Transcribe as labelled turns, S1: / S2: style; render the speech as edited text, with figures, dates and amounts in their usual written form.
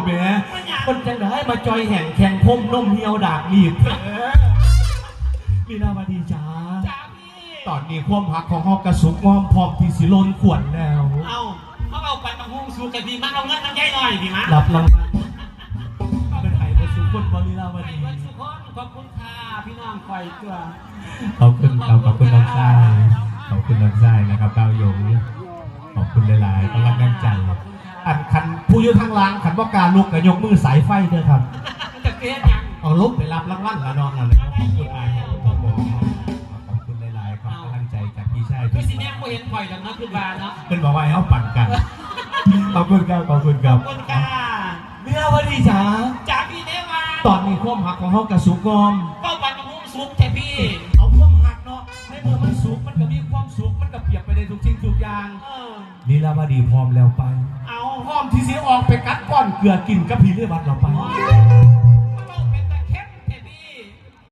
S1: แหมคนจังได้มาจอยแห่งแข่งพมนมเหี่ยวดากหนีบลีลาวดีจ้าตอนนี้ความหักของฮอกกระสุกงอมพร้อมที่สิลนขวนแล้ว
S2: เขาเอาไปมาหุ้งสูกันดีมั้งเอาเงินน้ำใจหน่อยดีมั้ง
S1: รับรางวัลเป็นไผ่กระสุกคนบริลาวดี
S2: ขอบคุณค่ะพี่น้องคอยตัว
S1: ขอบคุณน้องชายขอบคุณน้องชายนะครับดาวหยงขอบคุณหลายๆกำลังแรงใจอันคันผู้ยืนทางล่างขันว่าการลุกกับยกมือสายไฟเด้อครับ
S2: จะเกลียดยัง
S1: เอาลุกไปรับรางวัลละน้องนั่นเลยขอบคุณอายขอบคุณหลายๆครับกำลังใจจากพี่ชาย
S2: คือสิแม่ก็เห็นคอยแล้วนะคือบาเนาะ
S1: เป็นบอกว่าให้เขาปั่นกันขอบคุณครับขอบคุณครับเมื่อวันนี้จ๋า
S2: จากพี่เนวา
S1: ตอนนี้ความหักของเขากับสุกอม
S2: ก็ปั่นมาหุ้งสุกแต่พี่
S1: เอาความหักเนาะให้เมื่อมันสุกมันก็มีความสุขมันก็เปรียบไปในทุกสิ่งทุกอย่างนี่ลาวดีพร้อมแล้วไปเอาพร้อมที่สิออกไปกัดก้อนเกลือกินกับพี่เลือดวัดเราไป